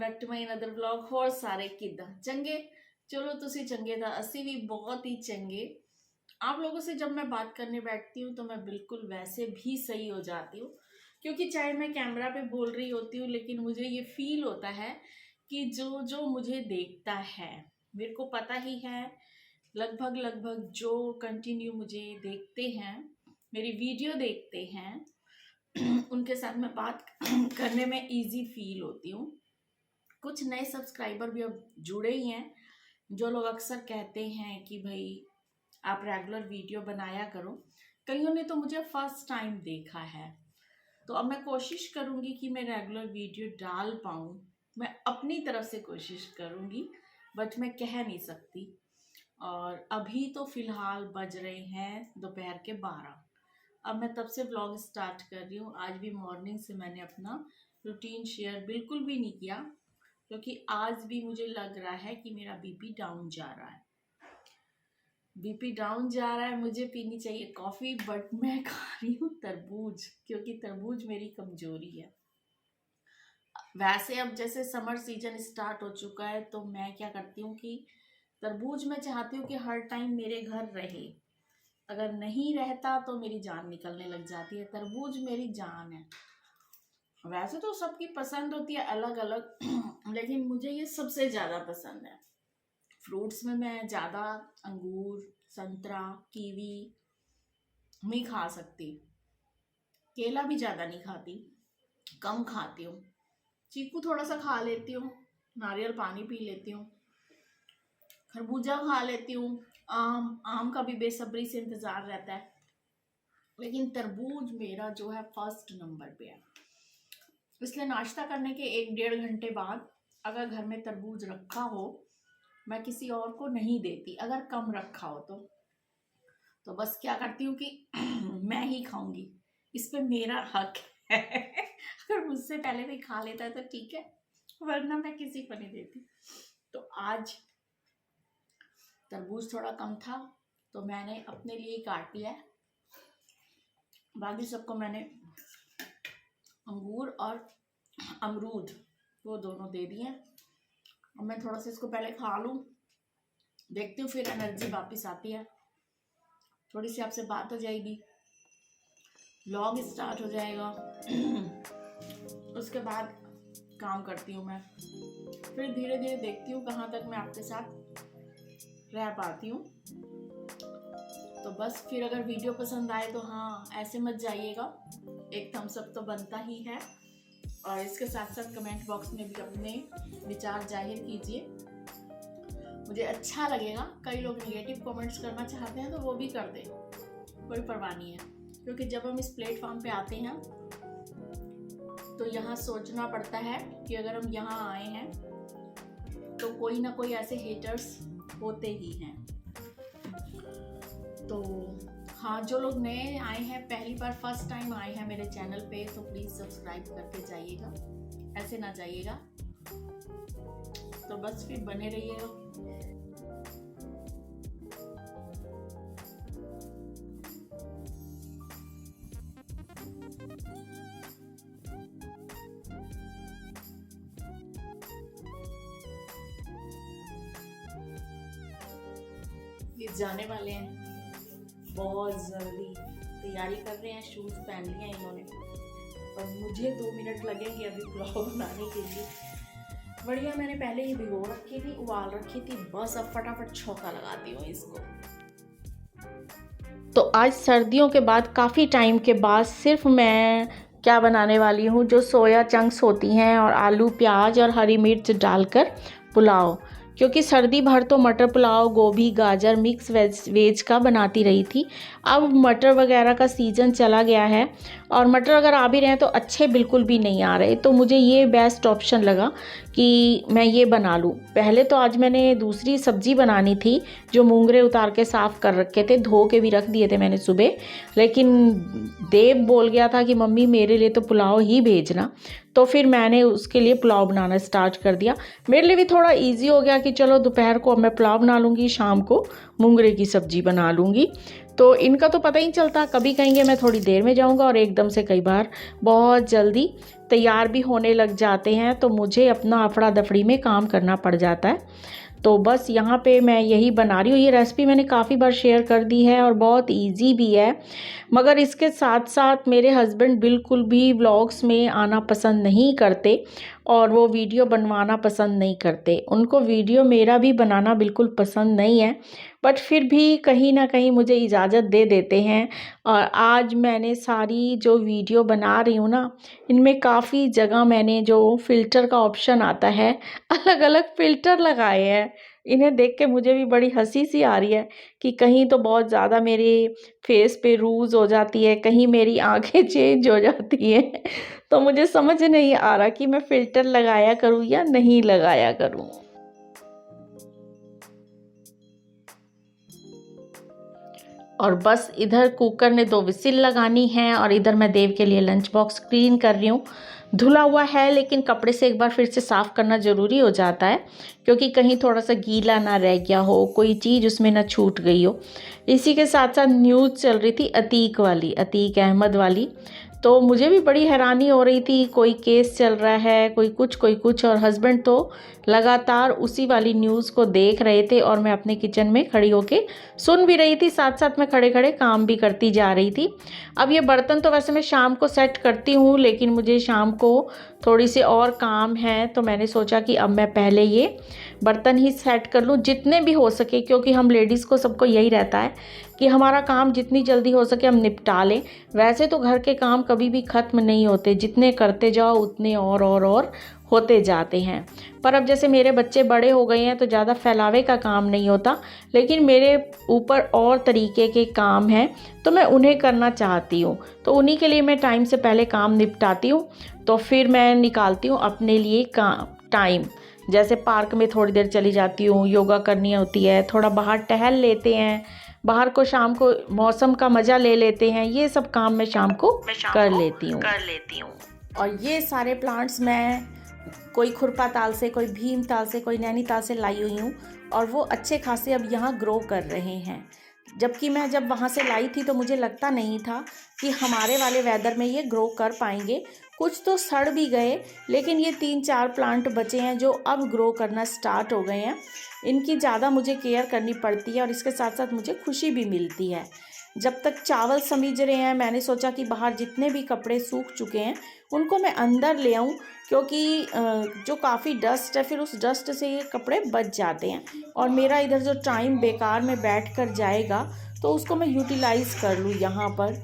Back to my another vlog. होर सारे किदा चंगे? चलो तुसी चंगे था, असी भी बहुत ही चंगे। आप लोगों से जब मैं बात करने बैठती हूँ तो मैं बिल्कुल वैसे भी सही हो जाती हूँ, क्योंकि चाहे मैं कैमरा पे बोल रही होती हूँ लेकिन मुझे ये फील होता है कि जो जो मुझे देखता है, मेरे को पता ही है लगभग लगभग जो कंटिन्यू मुझे देखते हैं, मेरी वीडियो देखते हैं, उनके साथ मैं बात करने में इजी फील होती हूँ। कुछ नए सब्सक्राइबर भी अब जुड़े ही हैं, जो लोग अक्सर कहते हैं कि भाई आप रेगुलर वीडियो बनाया करो। कईयों ने तो मुझे फर्स्ट टाइम देखा है, तो अब मैं कोशिश करूँगी कि मैं रेगुलर वीडियो डाल पाऊँ। मैं अपनी तरफ से कोशिश करूँगी, बट मैं कह नहीं सकती। और अभी तो फ़िलहाल बज रहे हैं दोपहर के 12। अब मैं तब से व्लॉग स्टार्ट कर रही हूँ। आज भी मॉर्निंग से मैंने अपना रूटीन शेयर बिल्कुल भी नहीं किया, क्योंकि आज भी मुझे लग रहा है कि मेरा बीपी डाउन जा रहा है। बीपी डाउन जा रहा है, मुझे पीनी चाहिए कॉफ़ी, बट मैं खा रही हूँ तरबूज, क्योंकि तरबूज मेरी कमज़ोरी है। वैसे अब जैसे समर सीजन स्टार्ट हो चुका है, तो मैं क्या करती हूँ कि तरबूज मैं चाहती हूँ कि हर टाइम मेरे घर रहे। अगर नहीं रहता तो मेरी जान निकलने लग जाती है। तरबूज मेरी जान है। वैसे तो सबकी पसंद होती है अलग अलग लेकिन मुझे ये सबसे ज़्यादा पसंद है। फ्रूट्स में मैं ज़्यादा अंगूर, संतरा, कीवी नहीं खा सकती। केला भी ज़्यादा नहीं खाती, कम खाती हूँ। चीकू थोड़ा सा खा लेती हूँ, नारियल पानी पी लेती हूँ, खरबूजा खा लेती हूँ, आम का भी बेसब्री से इंतज़ार रहता है। लेकिन तरबूज मेरा जो है फर्स्ट नंबर पे है। इसलिए नाश्ता करने के 1-1.5 घंटे बाद अगर घर में तरबूज रखा हो, मैं किसी और को नहीं देती। अगर कम रखा हो तो बस क्या करती हूँ कि मैं ही खाऊंगी। इस पे मेरा हक है। अगर मुझसे पहले कोई खा लेता है तो ठीक है, वरना मैं किसी को नहीं देती। तो आज तरबूज थोड़ा कम था तो मैंने अपने लिए ही काट लिया है। बाकी सबको मैंने अंगूर और अमरूद वो दोनों दे दिए। अब मैं थोड़ा सा इसको पहले खा लूँ, देखती हूँ, फिर एनर्जी वापस आती है, थोड़ी सी आपसे बात हो जाएगी, व्लॉग स्टार्ट हो जाएगा। उसके बाद काम करती हूँ मैं, फिर धीरे धीरे देखती हूँ कहाँ तक मैं आपके साथ रह पाती हूँ। तो बस फिर अगर वीडियो पसंद आए तो हाँ, ऐसे मत जाइएगा, एक थम्स अप तो बनता ही है। और इसके साथ साथ कमेंट बॉक्स में भी अपने विचार जाहिर कीजिए, मुझे अच्छा लगेगा। कई लोग नेगेटिव कमेंट्स करना चाहते हैं तो वो भी कर दें, कोई परवाह नहीं है। क्योंकि जब हम इस प्लेटफॉर्म पे आते हैं तो यहाँ सोचना पड़ता है कि अगर हम यहाँ आए हैं तो कोई ना कोई ऐसे हेटर्स होते ही हैं। तो हाँ, जो लोग नए आए हैं, पहली बार फर्स्ट टाइम आए हैं मेरे चैनल पे, तो प्लीज़ सब्सक्राइब करके जाइएगा, ऐसे ना जाइएगा। तो बस फिर बने रहिएगा। ये जाने वाले हैं बहुत जल्दी, तैयारी कर रहे हैं, शूज़ पहन लिए हैं इन्होंने, और मुझे 2 मिनट लगेंगे अभी ब्लॉग बनाने के लिए। बढ़िया, मैंने पहले ही भिगो रखी थी, उबाल रखी थी, बस अब फटाफट छौंका लगाती हूँ इसको। तो आज सर्दियों के बाद काफ़ी टाइम के बाद सिर्फ मैं क्या बनाने वाली हूँ, जो सोया चंक्स होती हैं और आलू, प्याज और हरी मिर्च डालकर पुलाव। क्योंकि सर्दी भर तो मटर पुलाव, गोभी, गाजर, मिक्स वेज का बनाती रही थी। अब मटर वगैरह का सीज़न चला गया है, और मटर अगर आ भी रहे हैं तो अच्छे बिल्कुल भी नहीं आ रहे। तो मुझे ये बेस्ट ऑप्शन लगा कि मैं ये बना लूँ। पहले तो आज मैंने दूसरी सब्ज़ी बनानी थी, जो मूंगरे उतार के साफ़ कर रखे थे, धो के भी रख दिए थे मैंने सुबह। लेकिन देव बोल गया था कि मम्मी मेरे लिए तो पुलाव ही भेजना, तो फिर मैंने उसके लिए पुलाव बनाना स्टार्ट कर दिया। मेरे लिए भी थोड़ा इजी हो गया कि चलो दोपहर को मैं पुलाव बना लूँगी, शाम को मूंगरे की सब्ज़ी बना लूँगी। तो इनका तो पता ही नहीं चलता, कभी कहेंगे मैं थोड़ी देर में जाऊँगा और एकदम से कई बार बहुत जल्दी तैयार भी होने लग जाते हैं तो मुझे अपना अफड़ा दफड़ी में काम करना पड़ जाता है। तो बस यहाँ पे मैं यही बना रही हूँ। ये रेसिपी मैंने काफ़ी बार शेयर कर दी है और बहुत इजी भी है, मगर इसके साथ साथ मेरे हस्बैंड बिल्कुल भी व्लॉग्स में आना पसंद नहीं करते और वो वीडियो बनवाना पसंद नहीं करते। उनको वीडियो मेरा भी बनाना बिल्कुल पसंद नहीं है, बट फिर भी कहीं ना कहीं मुझे इजाज़त दे देते हैं। और आज मैंने सारी जो वीडियो बना रही हूँ ना, इनमें काफ़ी जगह मैंने जो फ़िल्टर का ऑप्शन आता है, अलग अलग फ़िल्टर लगाए हैं। इन्हें देख के मुझे भी बड़ी हंसी सी आ रही है कि कहीं तो बहुत ज़्यादा मेरे फेस पे रूज हो जाती है, कहीं मेरी आंखें चेंज हो जाती हैं। तो मुझे समझ नहीं आ रहा कि मैं फ़िल्टर लगाया करूँ या नहीं लगाया करूँ। और बस इधर कुकर ने 2 विसिल लगानी है और इधर मैं देव के लिए लंच बॉक्स क्लीन कर रही हूँ। धुला हुआ है लेकिन कपड़े से एक बार फिर से साफ़ करना ज़रूरी हो जाता है, क्योंकि कहीं थोड़ा सा गीला ना रह गया हो, कोई चीज़ उसमें ना छूट गई हो। इसी के साथ साथ न्यूज़ चल रही थी अतीक वाली, अतीक अहमद वाली। तो मुझे भी बड़ी हैरानी हो रही थी, कोई केस चल रहा है, कोई कुछ, और हस्बैंड तो लगातार उसी वाली न्यूज़ को देख रहे थे और मैं अपने किचन में खड़ी होके सुन भी रही थी, साथ साथ मैं खड़े खड़े काम भी करती जा रही थी। अब ये बर्तन तो वैसे मैं शाम को सेट करती हूँ, लेकिन मुझे शाम को थोड़ी सी और काम है, तो मैंने सोचा कि अब मैं पहले ये बर्तन ही सेट कर लूँ जितने भी हो सके, क्योंकि हम लेडीज़ को सबको यही रहता है कि हमारा काम जितनी जल्दी हो सके हम निपटा लें। वैसे तो घर के काम कभी भी ख़त्म नहीं होते, जितने करते जाओ उतने और होते जाते हैं। पर अब जैसे मेरे बच्चे बड़े हो गए हैं तो ज़्यादा फैलावे का काम नहीं होता, लेकिन मेरे ऊपर और तरीके के काम हैं तो मैं उन्हें करना चाहती हूँ। तो उन्हीं के लिए मैं टाइम से पहले काम निपटाती हूँ, तो फिर मैं निकालती हूँ अपने लिए टाइम। जैसे पार्क में थोड़ी देर चली जाती हूँ, योगा करनी होती है, थोड़ा बाहर टहल लेते हैं, बाहर को शाम को मौसम का मज़ा ले लेते हैं। ये सब काम मैं शाम को कर लेती हूँ। और ये सारे प्लांट्स मैं कोई खुरपा ताल से, कोई भीम ताल से, कोई नैनीताल से लाई हुई हूँ और वो अच्छे खासे अब यहाँ ग्रो कर रहे हैं। जबकि मैं जब वहाँ से लाई थी तो मुझे लगता नहीं था कि हमारे वाले वेदर में ये ग्रो कर पाएंगे। कुछ तो सड़ भी गए, लेकिन ये 3-4 प्लांट बचे हैं जो अब ग्रो करना स्टार्ट हो गए हैं। इनकी ज़्यादा मुझे केयर करनी पड़ती है और इसके साथ साथ मुझे खुशी भी मिलती है। जब तक चावल समीज रहे हैं, मैंने सोचा कि बाहर जितने भी कपड़े सूख चुके हैं उनको मैं अंदर ले आऊं, क्योंकि जो काफ़ी डस्ट है फिर उस डस्ट से ये कपड़े बच जाते हैं और मेरा इधर जो टाइम बेकार में बैठ कर जाएगा तो उसको मैं यूटिलाइज़ कर लूँ यहाँ पर।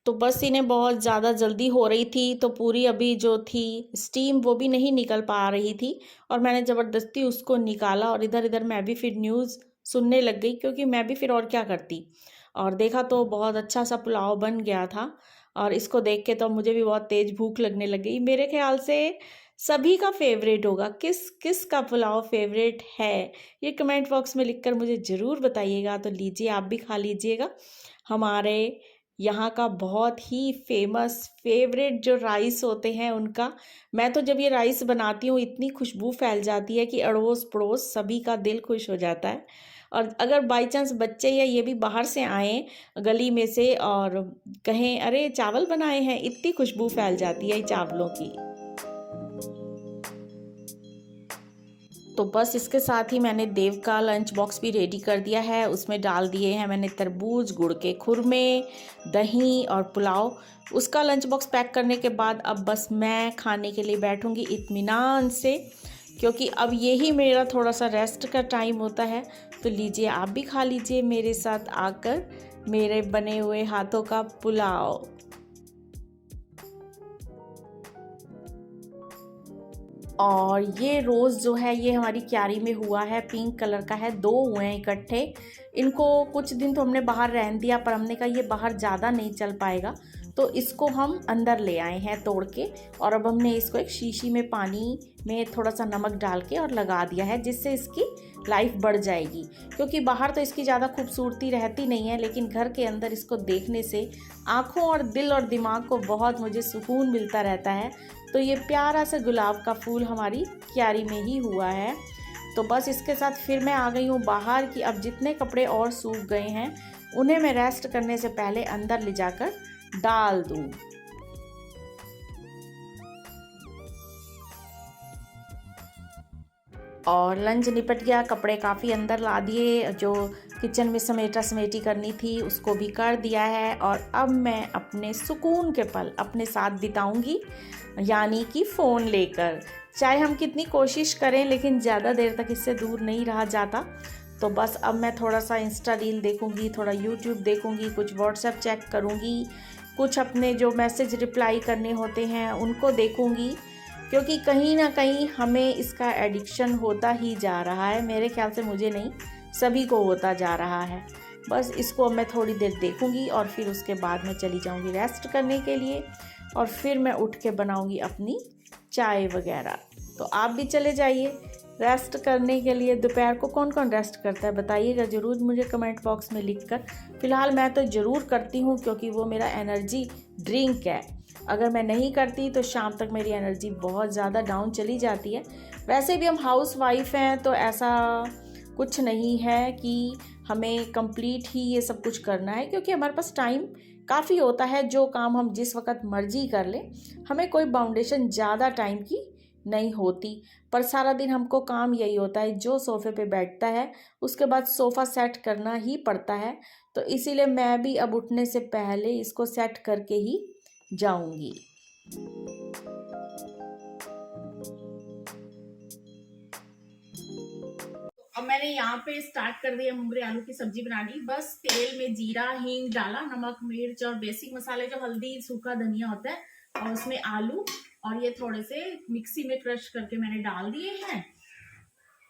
तो बस इन्हें बहुत ज़्यादा जल्दी हो रही थी, तो पूरी अभी जो थी स्टीम वो भी नहीं निकल पा रही थी और मैंने ज़बरदस्ती उसको निकाला और इधर इधर मैं भी फिर न्यूज़ सुनने लग गई, क्योंकि मैं भी फिर और क्या करती। और देखा तो बहुत अच्छा सा पुलाव बन गया था और इसको देख के तो मुझे भी बहुत तेज़ भूख लगने लग गई। मेरे ख्याल से सभी का फेवरेट होगा। किस किस का पुलाव फेवरेट है ये कमेंट बॉक्स में लिखकर मुझे ज़रूर बताइएगा। तो लीजिए, आप भी खा लीजिएगा हमारे यहाँ का बहुत ही फेमस फेवरेट जो राइस होते हैं उनका। मैं तो जब ये राइस बनाती हूँ इतनी खुशबू फैल जाती है कि अड़ोस पड़ोस सभी का दिल खुश हो जाता है। और अगर बाई चांस बच्चे या ये भी बाहर से आएँ गली में से और कहें अरे चावल बनाए हैं, इतनी खुशबू फैल जाती है चावलों की। तो बस इसके साथ ही मैंने देव का लंच बॉक्स भी रेडी कर दिया है। उसमें डाल दिए हैं मैंने तरबूज, गुड़ के खुरमे, दही और पुलाव। उसका लंच बॉक्स पैक करने के बाद अब बस मैं खाने के लिए बैठूंगी इत्मीनान से, क्योंकि अब यही मेरा थोड़ा सा रेस्ट का टाइम होता है। तो लीजिए, आप भी खा लीजिए मेरे साथ आकर मेरे बने हुए हाथों का पुलाव। और ये रोज़ जो है ये हमारी क्यारी में हुआ है, पिंक कलर का है, 2 हुए हैं इकट्ठे। इनको कुछ दिन तो हमने बाहर रहने दिया, पर हमने कहा ये बाहर ज़्यादा नहीं चल पाएगा, तो इसको हम अंदर ले आए हैं तोड़ के। और अब हमने इसको एक शीशी में पानी में थोड़ा सा नमक डाल के और लगा दिया है, जिससे इसकी लाइफ बढ़ जाएगी। क्योंकि बाहर तो इसकी ज़्यादा खूबसूरती रहती नहीं है, लेकिन घर के अंदर इसको देखने से आँखों और दिल और दिमाग को बहुत मुझे सुकून मिलता रहता है। तो ये प्यारा सा गुलाब का फूल हमारी क्यारी में ही हुआ है। तो बस इसके साथ फिर मैं आ गई हूँ बाहर कि अब जितने कपड़े और सूख गए हैं उन्हें मैं रेस्ट करने से पहले अंदर ले जाकर डाल दूँ। और लंच निपट गया, कपड़े काफ़ी अंदर ला दिए, जो किचन में समेटा समेटी करनी थी उसको भी कर दिया है। और अब मैं अपने सुकून के पल अपने साथ बिताऊंगी, यानी कि फ़ोन लेकर। चाहे हम कितनी कोशिश करें लेकिन ज़्यादा देर तक इससे दूर नहीं रहा जाता। तो बस अब मैं थोड़ा सा इंस्टा रील देखूंगी, थोड़ा यूट्यूब देखूंगी, कुछ व्हाट्सएप चेक करूंगी, कुछ अपने जो मैसेज रिप्लाई करने होते हैं उनको देखूंगी, क्योंकि कहीं ना कहीं हमें इसका एडिक्शन होता ही जा रहा है। मेरे ख्याल से मुझे नहीं, सभी को होता जा रहा है। बस इसको मैं थोड़ी देर देखूंगी और फिर उसके बाद मैं चली जाऊंगी रेस्ट करने के लिए, और फिर मैं उठ के बनाऊंगी अपनी चाय वगैरह। तो आप भी चले जाइए रेस्ट करने के लिए। दोपहर को कौन कौन रेस्ट करता है बताइएगा ज़रूर मुझे कमेंट बॉक्स में लिखकर। फ़िलहाल मैं तो ज़रूर करती हूँ, क्योंकि वो मेरा एनर्जी ड्रिंक है। अगर मैं नहीं करती तो शाम तक मेरी एनर्जी बहुत ज़्यादा डाउन चली जाती है। वैसे भी हम हाउस वाइफ हैं तो ऐसा कुछ नहीं है कि हमें कंप्लीट ही ये सब कुछ करना है, क्योंकि हमारे पास टाइम काफ़ी होता है। जो काम हम जिस वक्त मर्जी कर लें, हमें कोई बाउंडेशन ज़्यादा टाइम की नहीं होती। पर सारा दिन हमको काम यही होता है, जो सोफ़े पे बैठता है उसके बाद सोफ़ा सेट करना ही पड़ता है। तो इसीलिए मैं भी अब उठने से पहले इसको सेट करके ही जाऊंगी। अब मैंने यहाँ पे स्टार्ट कर दिया मुंगरे आलू की सब्जी बनानी। बस तेल में जीरा हींग डाला, नमक मिर्च और बेसिक मसाले जो हल्दी सूखा धनिया होता है, और उसमें आलू और ये थोड़े से मिक्सी में क्रश करके मैंने डाल दिए हैं।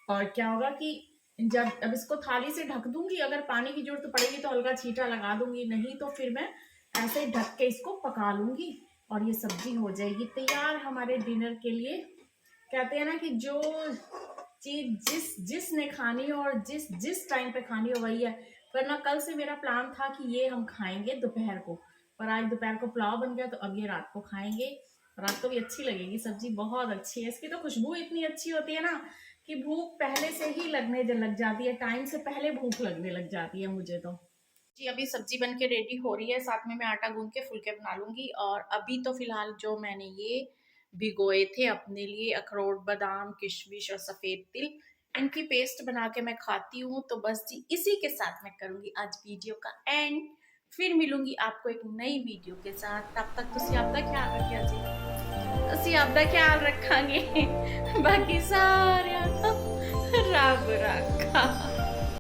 और क्या होगा कि जब अब इसको थाली से ढक दूंगी, अगर पानी की जरूरत पड़ेगी तो हल्का छींटा लगा दूंगी, नहीं तो फिर मैं ऐसे ढक के इसको पका लूंगी और ये सब्जी हो जाएगी तैयार हमारे डिनर के लिए। कहते हैं ना कि जो चीज जिसने खानी हो और जिस टाइम पे खानी हो वही है। वरना कल से मेरा प्लान था कि ये हम खाएंगे दोपहर को, पर आज दोपहर को पुलाव बन गया, तो अब ये रात को खाएंगे। रात को भी अच्छी लगेगी सब्जी, बहुत अच्छी है। इसकी तो खुशबू इतनी अच्छी होती है ना कि भूख पहले से ही लगने लग जाती है, टाइम से पहले भूख लगने लग जाती है मुझे तो। जी अभी सब्जी बन के रेडी हो रही है, साथ में मैं आटा गूंद के फुलके बना लूंगी। और अभी तो फिलहाल जो मैंने ये भिगोए थे अपने लिए अखरोट बादाम किशमिश और सफ़ेद तिल, इनकी पेस्ट बना के मैं खाती हूँ। तो बस जी इसी के साथ मैं करूँगी आज वीडियो का एंड। फिर मिलूंगी आपको एक नई वीडियो के साथ। तब तक तुसी आपका ख्याल रखिए जी, तुसी आपका ख्याल रखांगे बाकी सारे रब रखा।